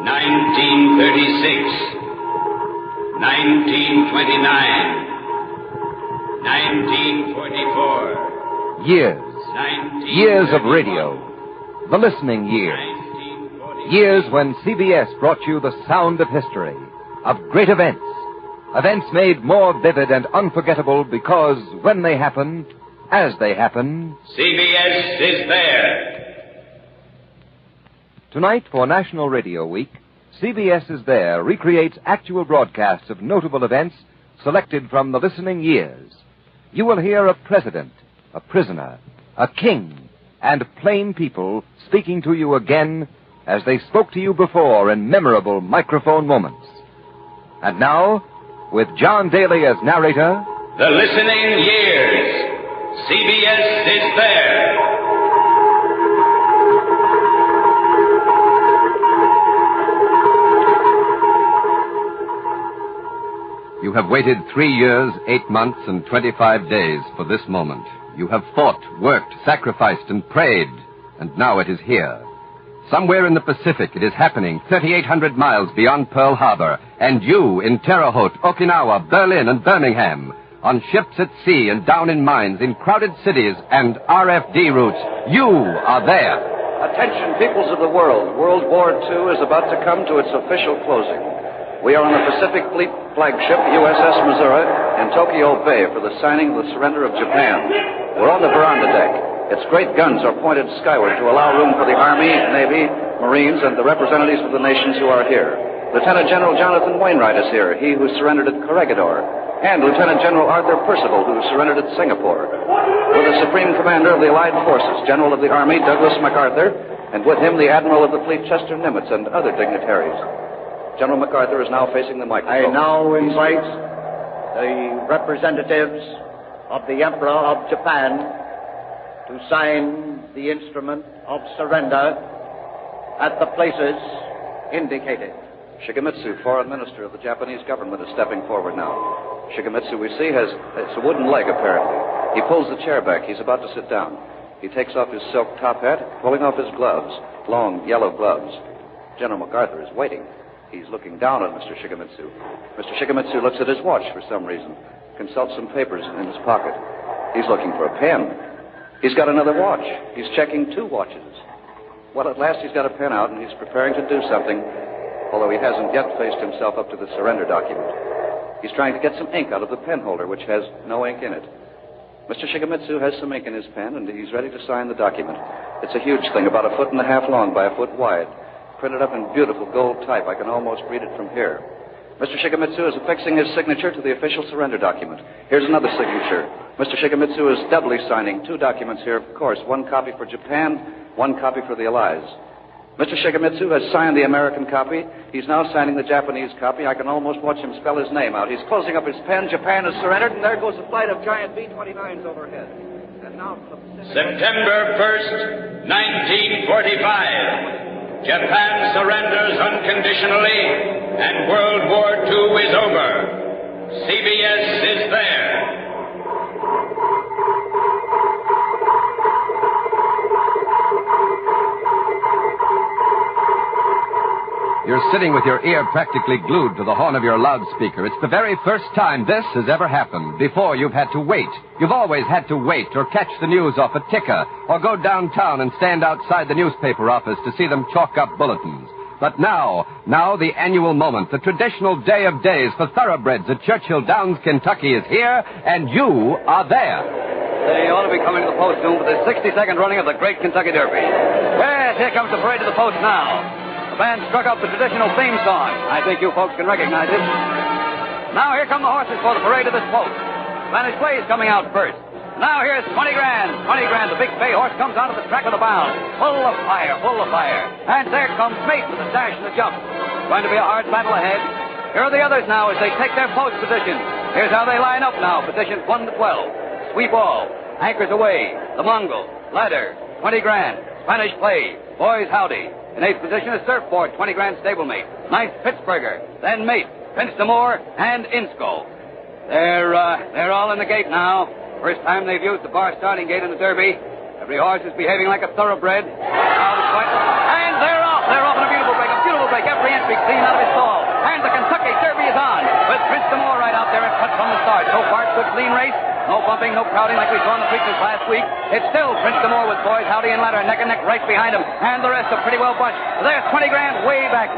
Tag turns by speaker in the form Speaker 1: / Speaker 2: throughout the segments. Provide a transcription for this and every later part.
Speaker 1: 1936, 1929, 1944.
Speaker 2: Years of radio. The listening years. Years when CBS brought you the sound of history, of great events. Events made more vivid and unforgettable because when they happened, as they happened...
Speaker 1: CBS is there.
Speaker 2: Tonight, for National Radio Week, CBS is There recreates actual broadcasts of notable events selected from the listening years. You will hear a president, a prisoner, a king, and plain people speaking to you again as they spoke to you before in memorable microphone moments. And now, with John Daly as narrator...
Speaker 1: The listening years. CBS is there.
Speaker 3: You have waited 3 years, 8 months, and 25 days for this moment. You have fought, worked, sacrificed, and prayed, and now it is here. Somewhere in the Pacific it is happening, 3,800 miles beyond Pearl Harbor, and you in Terre Haute, Okinawa, Berlin, and Birmingham, on ships at sea and down in mines, in crowded cities and RFD routes, you are there.
Speaker 4: Attention, peoples of the world. World War II is about to come to its official closing. We are on the Pacific Fleet flagship USS Missouri in Tokyo Bay for the signing of the surrender of Japan. We're on the veranda deck. Its great guns are pointed skyward to allow room for the Army, Navy, Marines, and the representatives of the nations who are here. Lieutenant General Jonathan Wainwright is here, he who surrendered at Corregidor, and Lieutenant General Arthur Percival, who surrendered at Singapore. With the Supreme Commander of the Allied Forces, General of the Army Douglas MacArthur, and with him the Admiral of the Fleet Chester Nimitz and other dignitaries. General MacArthur is now facing the microphone.
Speaker 5: I now invite the representatives of the Emperor of Japan to sign the instrument of surrender at the places indicated.
Speaker 4: Shigemitsu, Foreign Minister of the Japanese government, is stepping forward now. Shigemitsu, we see, it's a wooden leg, apparently. He pulls the chair back. He's about to sit down. He takes off his silk top hat, pulling off his gloves, long yellow gloves. General MacArthur is waiting. He's looking down at Mr. Shigemitsu. Mr. Shigemitsu looks at his watch for some reason, consults some papers in his pocket. He's looking for a pen. He's got another watch. He's checking 2 watches. Well, at last he's got a pen out, and he's preparing to do something, although he hasn't yet faced himself up to the surrender document. He's trying to get some ink out of the pen holder, which has no ink in it. Mr. Shigemitsu has some ink in his pen, and he's ready to sign the document. It's a huge thing, about 1.5 feet long by 1 foot wide. Printed up in beautiful gold type. I can almost read it from here. Mr. Shigemitsu is affixing his signature to the official surrender document. Here's another signature. Mr. Shigemitsu is doubly signing 2 documents here, of course. 1 copy for Japan, 1 copy for the Allies. Mr. Shigemitsu has signed the American copy. He's now signing the Japanese copy. I can almost watch him spell his name out. He's closing up his pen. Japan has surrendered, and there goes a flight of giant B-29s overhead. And now...
Speaker 1: September 1st, 1945. Japan surrenders unconditionally, and World War II is over. CBS is there.
Speaker 3: You're sitting with your ear practically glued to the horn of your loudspeaker. It's the very first time this has ever happened. Before, you've had to wait. You've always had to wait or catch the news off a ticker or go downtown and stand outside the newspaper office to see them chalk up bulletins. But now the annual moment, the traditional day of days for thoroughbreds at Churchill Downs, Kentucky is here, and you are there.
Speaker 4: They ought to be coming to the post soon for the 62nd running of the Great Kentucky Derby. Yes, here comes the parade to the post now. The band struck up the traditional theme song. I think you folks can recognize it. Now here come the horses for the parade to this post. Spanish Blaze coming out first. Now here's 20 Grand. 20 Grand, the big bay horse, comes onto the track of the bound. Full of fire, full of fire. And there comes Mate with the dash and the jump. Going to be a hard battle ahead. Here are the others now as they take their post position. Here's how they line up now. Positions 1 to 12. Sweep all. Anchors away. The Mongol. Ladder. 20 Grand. Spanish Play. Boys Howdy. In 8th position is Surfboard, 20 Grand stablemate. 9th, Pittsburgher. Then Mate, Pinstamore, and Insco. They're all in the gate now. First time they've used the bar starting gate in the Derby.
Speaker 6: Every horse is behaving like a thoroughbred. And they're off. They're off in a beautiful break. Every entry clean out of his stall. And the Kentucky Derby is on. With Prince Demore right out there and cut from the start. So far, it's good clean race. No bumping, no crowding like we saw in the preakness last week. It's still Prince Demore with Boys Howdy and Ladder neck and neck right behind him. And the rest are pretty well bunched. There's 20 grand way back.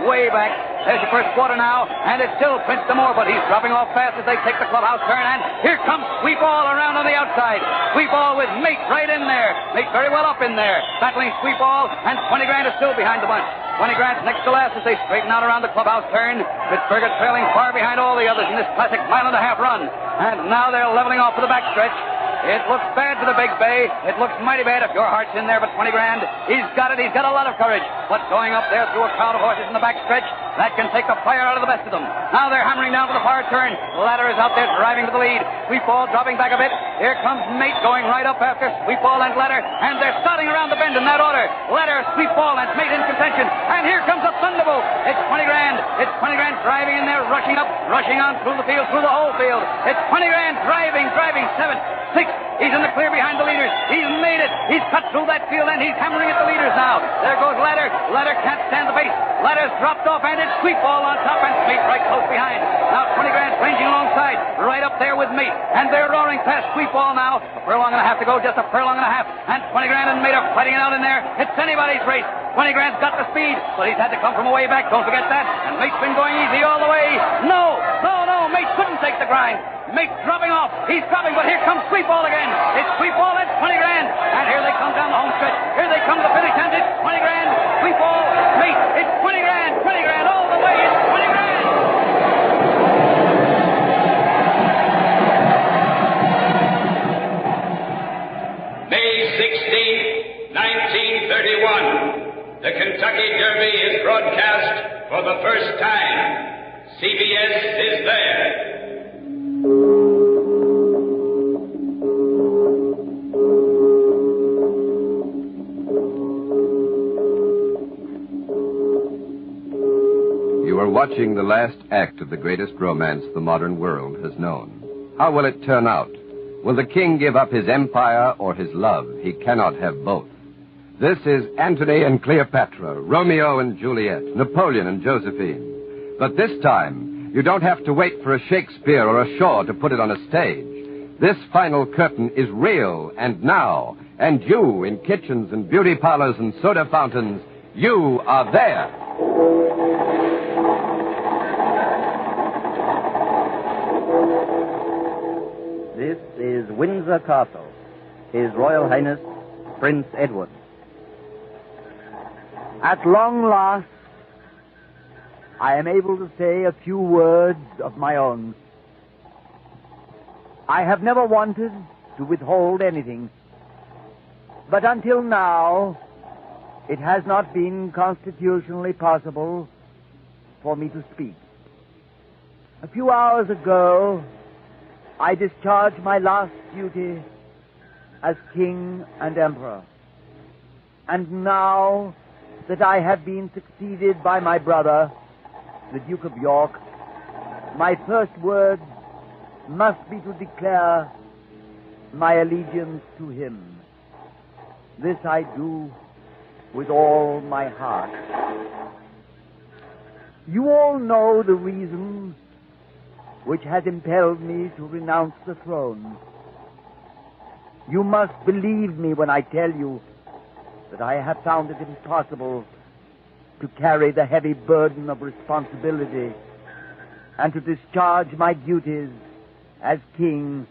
Speaker 6: There's your first quarter now, and it's still Prince Demore, but he's dropping off fast as they take the clubhouse turn, and here comes Sweep All around on the outside. Sweep All with Mate right in there. Mate very well up in there. Battling Sweep All, and 20 grand is still behind the bunch. 20 grand's next to last as they straighten out around the clubhouse turn. Pittsburgh is trailing far behind all the others in this classic mile-and-a-half run. And now they're leveling off for the backstretch. It looks bad for the Big Bay. It looks mighty bad if your heart's in there, but 20 grand, he's got it. He's got a lot of courage. But going up there through a crowd of horses in the backstretch, that can take the fire out of the best of them. Now they're hammering down to the far turn. Ladder is out there driving to the lead. Sweepball dropping back a bit. Here comes Mate going right up after Sweepball and Ladder, and they're starting around the bend in that order. Ladder, Sweepball, and Mate in contention. And here comes a thunderbolt. It's 20 grand. It's 20 grand driving in there, rushing up, rushing on through the field, through the whole field. It's 20 grand driving, 7, 6. He's in the clear behind the leaders. He's made it. He's cut through that field, and he's hammering at the leaders now. There goes Ladder. Ladder can't stand the pace. Ladder's dropped off, and it's Sweepball on top, and Mate right close behind. Now 20 grand's ranging alongside, right up there with Mate, and they're roaring past Sweepball now. A furlong and a half to go, just a furlong and a half, and 20 grand and Mate are fighting it out in there. It's anybody's race. 20 grand's got the speed, but he's had to come from a way back. Don't forget that. And Mate's been going easy all the way. No. Mate couldn't take the grind. Mate dropping off. He's dropping, but here comes Sweepball again. It's Sweepball and 20 grand. And here they come down the home stretch. Here they come to the finish, and it's 20 grand. Sweepball, Mate, it's 20 grand. 20 grand all the way. It's 20 grand.
Speaker 1: May 16th, 1931. The Kentucky Derby is broadcast for the first time. CBS is there.
Speaker 3: You are watching the last act of the greatest romance the modern world has known. How will it turn out? Will the king give up his empire or his love? He cannot have both. This is Antony and Cleopatra, Romeo and Juliet, Napoleon and Josephine. But this time, you don't have to wait for a Shakespeare or a Shaw to put it on a stage. This final curtain is real and now. And you, in kitchens and beauty parlors and soda fountains, you are there.
Speaker 7: This is Windsor Castle, His Royal Highness Prince Edward. At long last, I am able to say a few words of my own. I have never wanted to withhold anything, but until now, it has not been constitutionally possible for me to speak. A few hours ago, I discharged my last duty as King and Emperor. And now that I have been succeeded by my brother, the Duke of York, my first words must be to declare my allegiance to him. This I do with all my heart. You all know the reason which has impelled me to renounce the throne. You must believe me when I tell you that I have found it impossible to carry the heavy burden of responsibility and to discharge my duties as king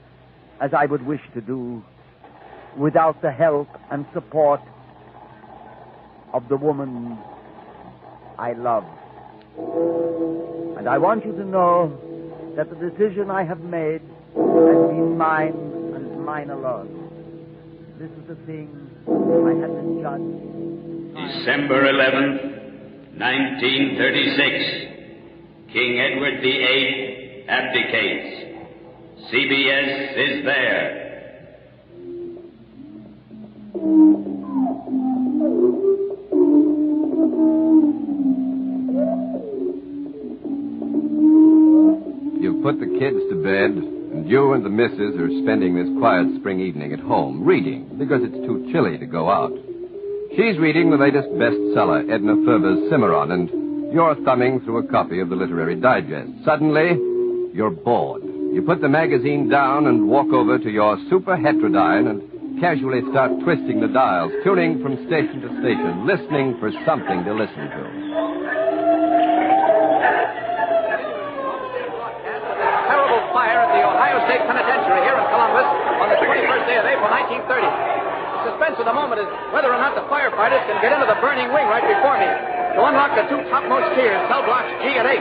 Speaker 7: as I would wish to do without the help and support of the woman I love. And I want you to know that the decision I have made has been mine and mine alone. This is the thing I had to judge.
Speaker 1: December 11th, 1936. King Edward VIII abdicates. CBS is there.
Speaker 3: You've put the kids to bed, and you and the missus are spending this quiet spring evening at home, reading, because it's too chilly to go out. She's reading the latest bestseller, Edna Ferber's Cimarron, and you're thumbing through a copy of the Literary Digest. Suddenly, you're bored. You put the magazine down and walk over to your super heterodyne and casually start twisting the dials, tuning from station to station, listening for something to listen to.
Speaker 6: Terrible fire at the Ohio State Penitentiary here in Columbus on the 21st day of April, 1930. The suspense of the moment is whether or not the firefighters can get into the burning wing right before me to unlock the two topmost tiers, cell blocks G and H.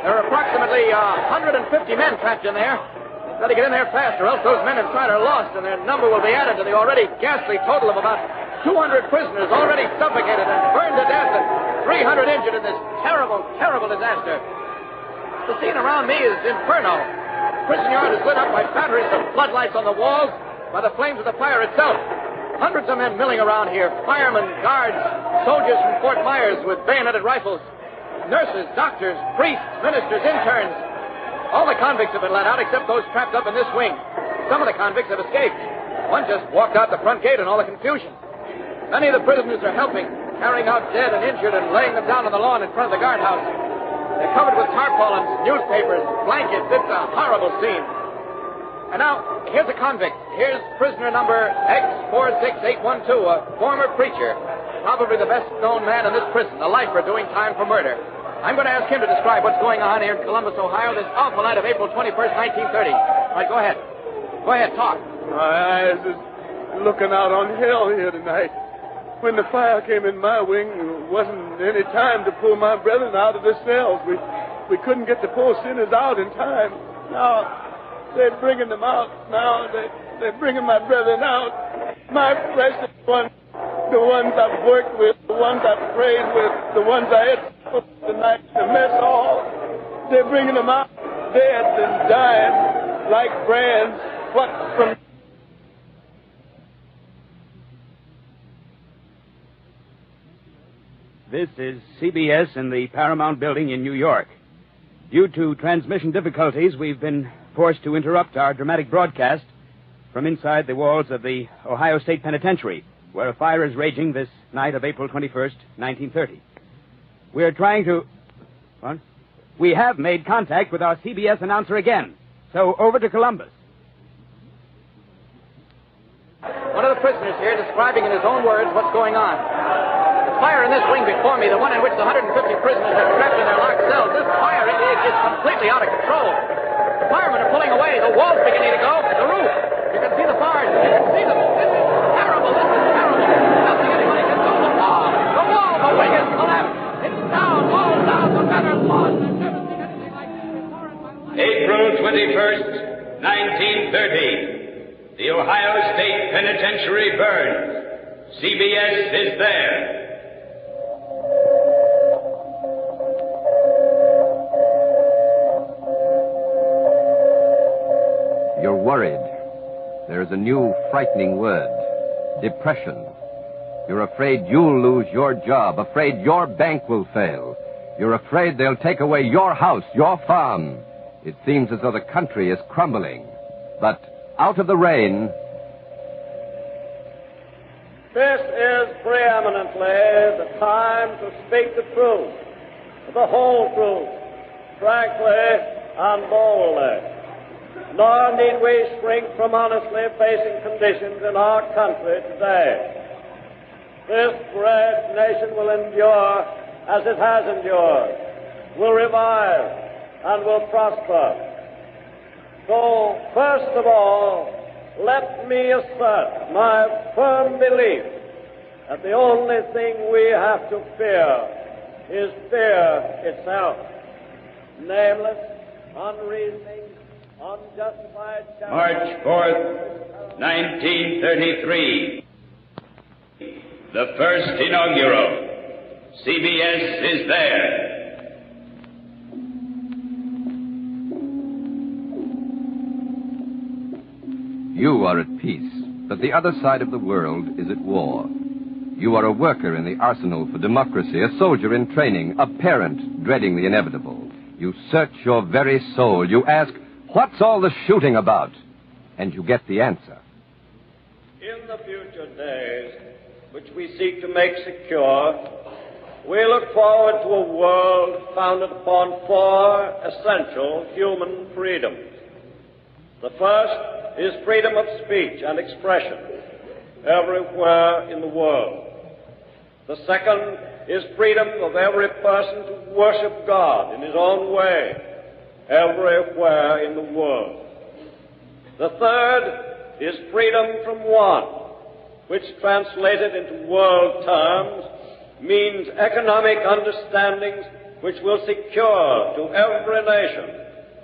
Speaker 6: There are approximately 150 men trapped in there. They've got to get in there fast, or else those men inside are lost, and their number will be added to the already ghastly total of about 200 prisoners already suffocated and burned to death, and 300 injured in this terrible, terrible disaster. The scene around me is inferno. The prison yard is lit up by batteries of floodlights on the walls, by the flames of the fire itself. Hundreds of men milling around here, firemen, guards, soldiers from Fort Myers with bayoneted rifles, nurses, doctors, priests, ministers, interns. All the convicts have been let out except those trapped up in this wing. Some of the convicts have escaped. One just walked out the front gate in all the confusion. Many of the prisoners are helping, carrying out dead and injured and laying them down on the lawn in front of the guardhouse. They're covered with tarpaulins, newspapers, blankets. It's a horrible scene. And now, here's a convict. Here's prisoner number X46812, a former preacher, probably the best-known man in this prison, a lifer doing time for murder. I'm going to ask him to describe what's going on here in Columbus, Ohio, this awful night of April 21st, 1930. All right, go ahead. Go ahead, talk.
Speaker 8: I was just looking out on hell here tonight. When the fire came in my wing, there wasn't any time to pull my brethren out of the cells. We couldn't get the poor sinners out in time. Now, they're bringing them out. Now, they're bringing my brethren out. My precious ones, the ones I've worked with, the ones I've prayed with, the ones I had tonight to mess all. They're bringing them out dead and dying like brands plucked from...
Speaker 9: This is CBS in the Paramount Building in New York. Due to transmission difficulties, we've been forced to interrupt our dramatic broadcast from inside the walls of the Ohio State Penitentiary, where a fire is raging this night of April 21st, 1930. We're trying to... What? We have made contact with our CBS announcer again. So, over to Columbus.
Speaker 6: One of the prisoners here describing in his own words what's going on. The fire in this wing before me, the one in which the 150 prisoners are trapped in their locked cells, this fire is completely out of control. The firemen are pulling away. The wall's beginning to go. The roof. You can see the bars. You can see them. This is terrible. This is terrible. Nothing anybody can do. The wall. The wall. The wing is collapsed. It's down. Wall down. The men are lost. I've never seen anything like this before in my life.
Speaker 1: April 21st, 1930. The Ohio State Penitentiary burns. CBS is there.
Speaker 3: You're worried. There is a new frightening word. Depression. You're afraid you'll lose your job, afraid your bank will fail. You're afraid they'll take away your house, your farm. It seems as though the country is crumbling. But out of the rain...
Speaker 8: This is preeminently the time to speak the truth, the whole truth, frankly and boldly. Nor need we shrink from honestly facing conditions in our country today. This great nation will endure as it has endured, will revive, and will prosper. So, first of all, let me assert my firm belief that the only thing we have to fear is fear itself. Nameless, unreasoning, unjustified...
Speaker 1: March 4th, 1933. The first inaugural. CBS is there.
Speaker 3: You are at peace, but the other side of the world is at war. You are a worker in the arsenal for democracy, a soldier in training, a parent dreading the inevitable. You search your very soul. You ask, what's all the shooting about? And you get the answer.
Speaker 8: In the future days, which we seek to make secure, we look forward to a world founded upon 4 essential human freedoms. The first is freedom of speech and expression everywhere in the world. The second is freedom of every person to worship God in his own way everywhere in the world. The third is freedom from want, which translated into world terms means economic understandings which will secure to every nation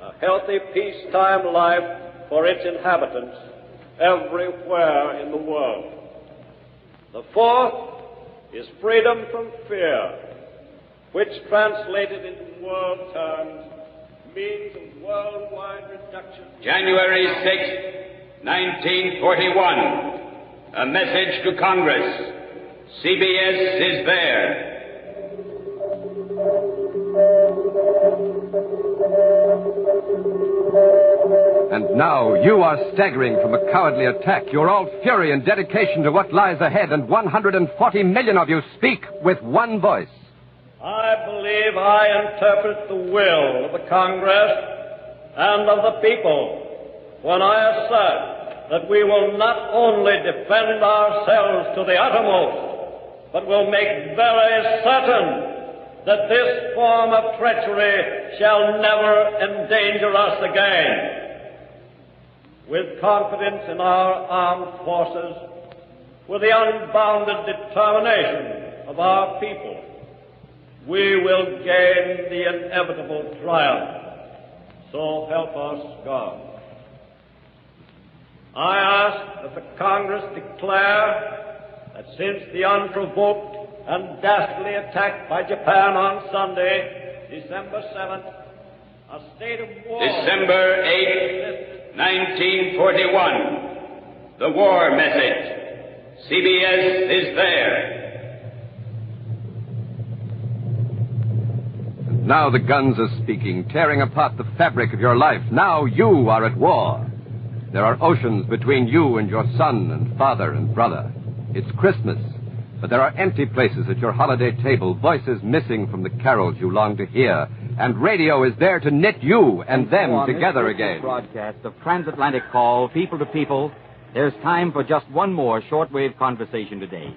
Speaker 8: a healthy peacetime life for its inhabitants everywhere in the world. The fourth is freedom from fear, which translated into world terms means a worldwide reduction.
Speaker 1: January 6th, 1941. A message to Congress. CBS is there.
Speaker 3: And now you are staggering from a cowardly attack. You're all fury and dedication to what lies ahead, and 140 million of you speak with one voice.
Speaker 8: I believe I interpret the will of the Congress and of the people when I assert that we will not only defend ourselves to the uttermost, but will make very certain that this form of treachery shall never endanger us again. With confidence in our armed forces, with the unbounded determination of our people, we will gain the inevitable triumph. So help us God. I ask that the Congress declare that since the unprovoked and dastardly attack by Japan on Sunday, December 7th, a state of war...
Speaker 1: December 8th, 1941. The war message. CBS is there.
Speaker 3: Now the guns are speaking, tearing apart the fabric of your life. Now you are at war. There are oceans between you and your son and father and brother. It's Christmas, but there are empty places at your holiday table, voices missing from the carols you long to hear, and radio is there to knit you and them together again.
Speaker 6: Broadcast of transatlantic call, people to people. There's time for just one more shortwave conversation today.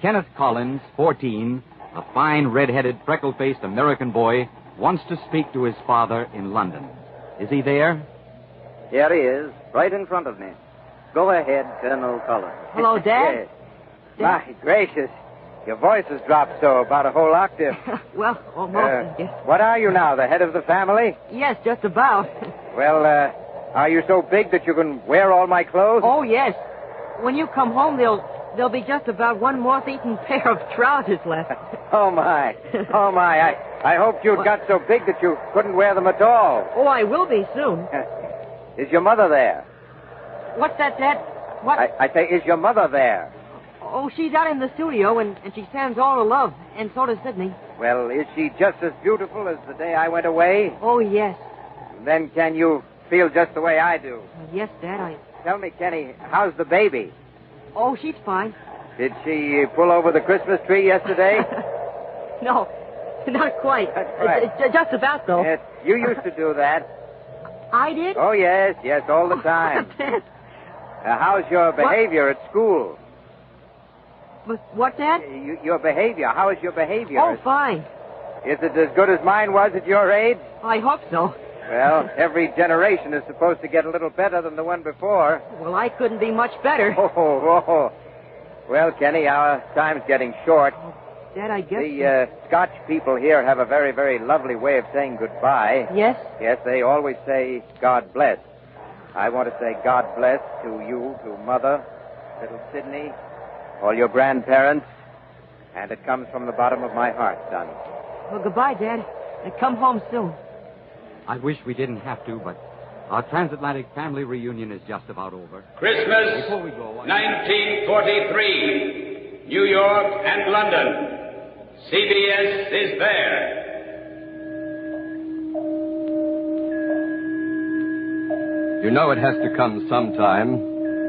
Speaker 6: Kenneth Collins, 14, a fine, red-headed, freckle-faced American boy, wants to speak to his father in London. Is he there?
Speaker 10: Here he is, right in front of me. Go ahead, Colonel Collins.
Speaker 11: Hello, Dad.
Speaker 10: Yes. My gracious, your voice has dropped so, about a whole octave.
Speaker 11: Well, almost. Yes.
Speaker 10: What are you now, the head of the family?
Speaker 11: Yes, just about.
Speaker 10: Well, are you so big that you can wear all my clothes?
Speaker 11: Oh, yes. When you come home, there'll be just about one moth-eaten pair of trousers left.
Speaker 10: Oh, my. Oh, my. I hoped you'd got so big that you couldn't wear them at all.
Speaker 11: Oh, I will be soon.
Speaker 10: Is your mother there?
Speaker 11: What's that, Dad? What?
Speaker 10: I say, is your mother there?
Speaker 11: Oh, she's out in the studio, and she sends all her love, and so does Sidney.
Speaker 10: Well, is she just as beautiful as the day I went away?
Speaker 11: Oh, yes.
Speaker 10: Then can you feel just the way I do?
Speaker 11: Yes, Dad,
Speaker 10: Tell me, Kenny, how's the baby?
Speaker 11: Oh, she's fine.
Speaker 10: Did she pull over the Christmas tree yesterday?
Speaker 11: No, not quite.
Speaker 10: That's right.
Speaker 11: It's just about, though.
Speaker 10: Yes, you used to do that.
Speaker 11: I did?
Speaker 10: Oh, yes, all the time.
Speaker 11: Dad.
Speaker 10: How's your behavior at school?
Speaker 11: What, Dad?
Speaker 10: Your behavior. How is your behavior?
Speaker 11: Oh, fine.
Speaker 10: Is it as good as mine was at your age?
Speaker 11: I hope so.
Speaker 10: Well, every generation is supposed to get a little better than the one before.
Speaker 11: Well, I couldn't be much better.
Speaker 10: Oh. Well, Kenny, our time's getting short.
Speaker 11: Dad, I guess...
Speaker 10: The Scotch people here have a very, very lovely way of saying goodbye.
Speaker 11: Yes?
Speaker 10: Yes, they always say, God bless. I want to say God bless to you, to Mother, little Sidney, all your grandparents, and it comes from the bottom of my heart, son.
Speaker 11: Well, goodbye, Dad. And come home soon.
Speaker 6: I wish we didn't have to, but our transatlantic family reunion is just about over.
Speaker 1: Christmas,
Speaker 6: Before we go,
Speaker 1: 1943, New York and London. CBS is there.
Speaker 3: You know it has to come sometime.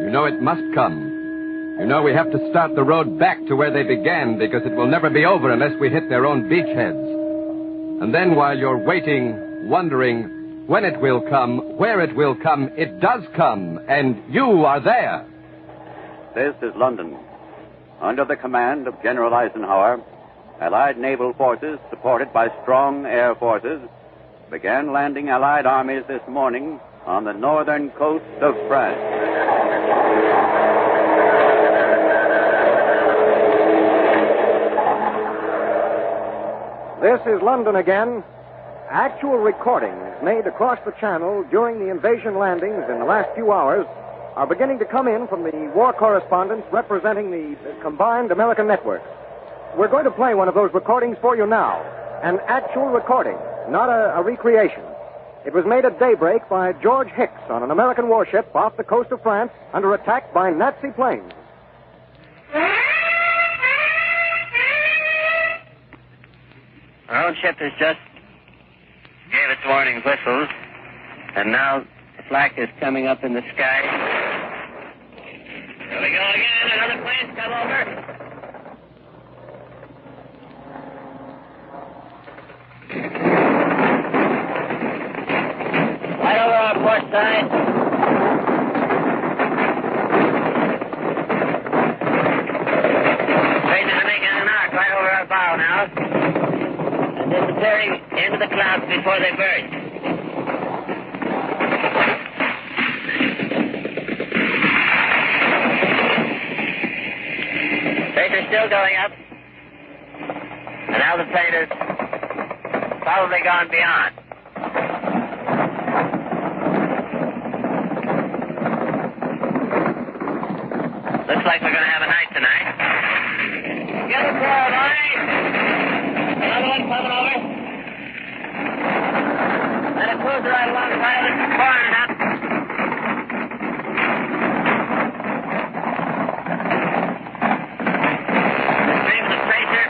Speaker 3: You know it must come. You know we have to start the road back to where they began because it will never be over unless we hit their own beachheads. And then while you're waiting, wondering when it will come, where it will come, it does come, and you are there.
Speaker 12: This is London. Under the command of General Eisenhower, Allied naval forces, supported by strong air forces, began landing Allied armies this morning on the northern coast of France.
Speaker 13: This is London again. Actual recordings made across the channel during the invasion landings in the last few hours are beginning to come in from the war correspondents representing the combined American networks. We're going to play one of those recordings for you now. An actual recording, not a recreation. It was made at daybreak by George Hicks on an American warship off the coast of France under attack by Nazi planes.
Speaker 14: Our own ship has just gave its warning whistles, and now the flak is coming up in the sky. Here we go again. Another plane's come over. Right over our port side. Rangers are making an arc right over our bow now, and disappearing into the clouds before they burst. Tracer's still going up, and now the plane has probably gone beyond. Looks like we're going to have a night tonight. Get a pair of eyes. Another one coming over. And a cruiser right alongside of it, firing up. The stream of the tracer,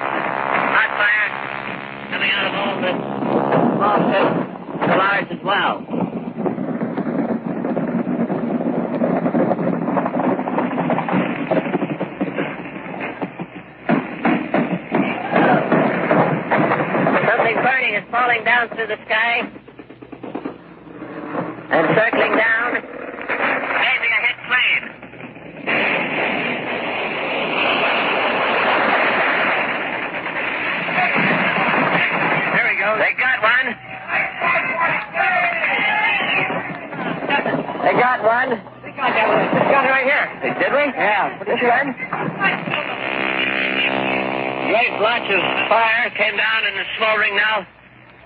Speaker 14: hot fire, coming out of all the small ships, the large as well. Falling down through the sky and circling down, maybe a hit plane. There we go. They got one. They got one. They got it right here. Did we? Yeah. This one. Great blotch of fire came down in the smoldering now.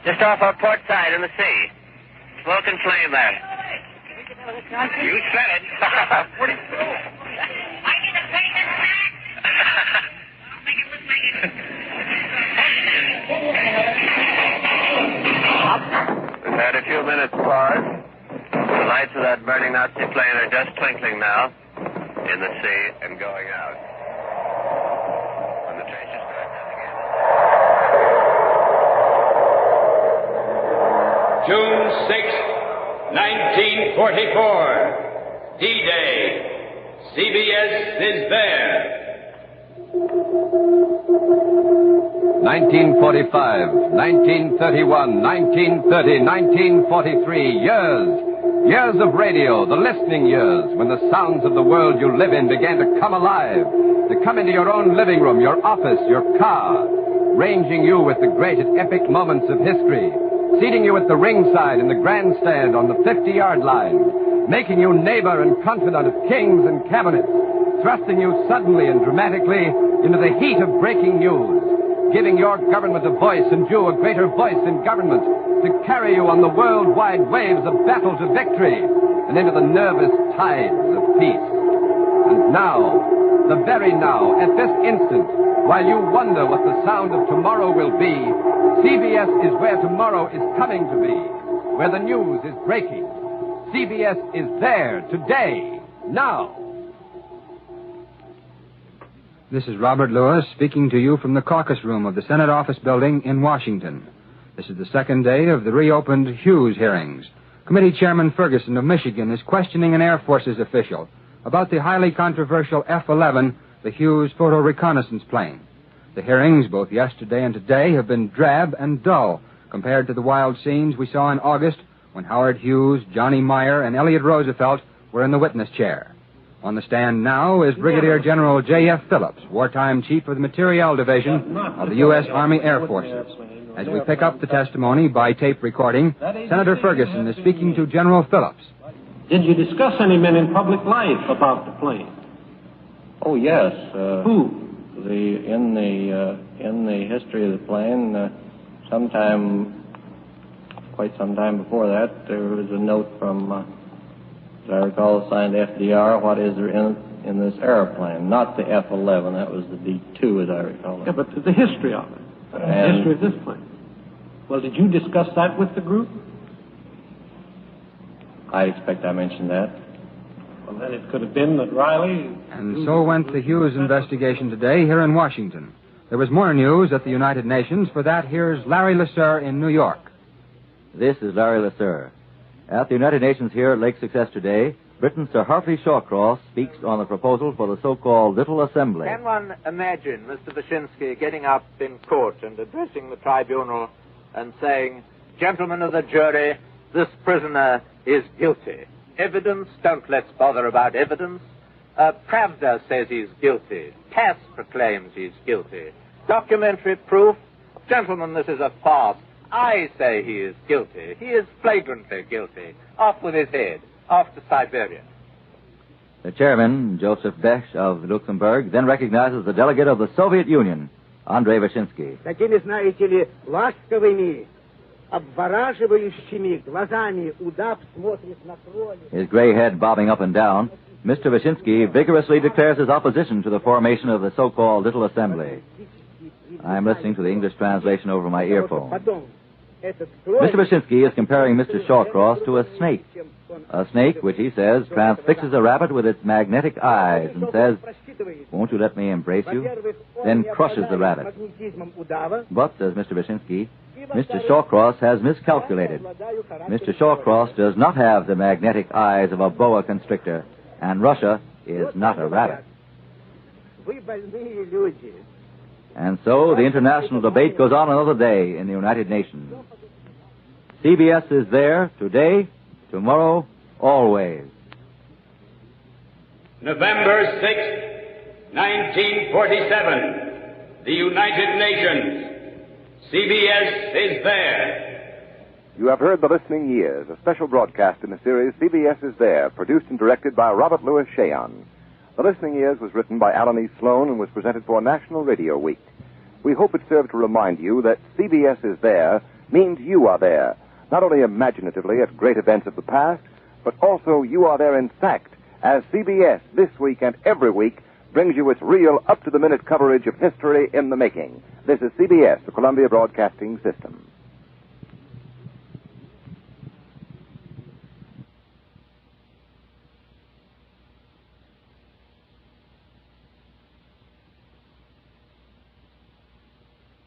Speaker 14: Just off our port side in the sea. Smoke and flame there. You said it. What is it? I need a plane that's back. I'll make it look like it. We've had a few minutes pause. The lights of that burning Nazi plane are just twinkling now in the sea and going out. When the tracer starts up again.
Speaker 1: June 6th, 1944. D-Day. CBS is there.
Speaker 3: 1945, 1931, 1930, 1943. Years of radio, the listening years, when the sounds of the world you live in began to come alive, to come into your own living room, your office, your car, ranging you with the great and epic moments of history, seating you at the ringside in the grandstand on the 50-yard line, making you neighbor and confidant of kings and cabinets, thrusting you suddenly and dramatically into the heat of breaking news, giving your government a voice and you a greater voice in government, to carry you on the worldwide waves of battle to victory and into the nervous tides of peace. And now, the very now, at this instant, while you wonder what the sound of tomorrow will be, CBS is where tomorrow is coming to be, where the news is breaking. CBS is there today, now.
Speaker 15: This is Robert Lewis speaking to you from the caucus room of the Senate Office Building in Washington. This is the second day of the reopened Hughes hearings. Committee Chairman Ferguson of Michigan is questioning an Air Forces official about the highly controversial F-11, the Hughes photo reconnaissance plane. The hearings, both yesterday and today, have been drab and dull compared to the wild scenes we saw in August when Howard Hughes, Johnny Meyer, and Elliott Roosevelt were in the witness chair. On the stand now is Brigadier General J.F. Phillips, wartime chief of the Materiel Division of the U.S. Army Air Forces. As we pick up the testimony by tape recording, Senator Ferguson is speaking to General Phillips.
Speaker 16: Did you discuss any men in public life about the plane?
Speaker 17: Oh, yes.
Speaker 16: Who?
Speaker 17: In the history of the plane, quite some time before that, there was a note from, as I recall, signed FDR, what is there in this airplane? Not the F-11, that was the B-2, as I recall.
Speaker 16: Yeah, but the history of it. The history of this plane. Well, did you discuss that with the group?
Speaker 17: I expect I mentioned that.
Speaker 16: Well, then it could have been that Riley...
Speaker 15: And so went the Hughes investigation today here in Washington. There was more news at the United Nations. For that, here's Larry Lasser in New York.
Speaker 18: This is Larry Lasser. At the United Nations here at Lake Success today, Britain's Sir Humphrey Shawcross speaks on the proposal for the so-called Little Assembly.
Speaker 10: Can one imagine Mr. Wyszynski getting up in court and addressing the tribunal and saying, "Gentlemen of the jury, this prisoner is guilty. Evidence, don't let's bother about evidence. Pravda says he's guilty. TASS proclaims he's guilty. Documentary proof, gentlemen, this is a farce. I say he is guilty. He is flagrantly guilty. Off with his head. Off to Siberia."
Speaker 18: The chairman, Joseph Bech of Luxembourg, then recognizes the delegate of the Soviet Union, Andrei Wyszynski.
Speaker 19: Такими, знаете ли, ласковыми, обвораживающими глазами удав смотрит на кровь.
Speaker 18: His gray head bobbing up and down, Mr. Wyszynski vigorously declares his opposition to the formation of the so-called Little Assembly. I'm listening to the English translation over my earphone. Mr. Wyszynski is comparing Mr. Shawcross to a snake. A snake, which he says transfixes a rabbit with its magnetic eyes and says, "Won't you let me embrace you?" Then crushes the rabbit. But, says Mr. Wyszynski, Mr. Shawcross has miscalculated. Mr. Shawcross does not have the magnetic eyes of a boa constrictor, and Russia is not a rabbit. And so the international debate goes on another day in the United Nations. CBS is there today, tomorrow, always.
Speaker 1: November 6th, 1947, the United Nations. CBS is there.
Speaker 20: You have heard The Listening Years, a special broadcast in the series CBS is There, produced and directed by Robert Louis Cheon. The Listening Years was written by Alan E. Sloan and was presented for National Radio Week. We hope it served to remind you that CBS is there means you are there, not only imaginatively at great events of the past, but also you are there in fact, as CBS this week and every week brings you its real up-to-the-minute coverage of history in the making. This is CBS, the Columbia Broadcasting System.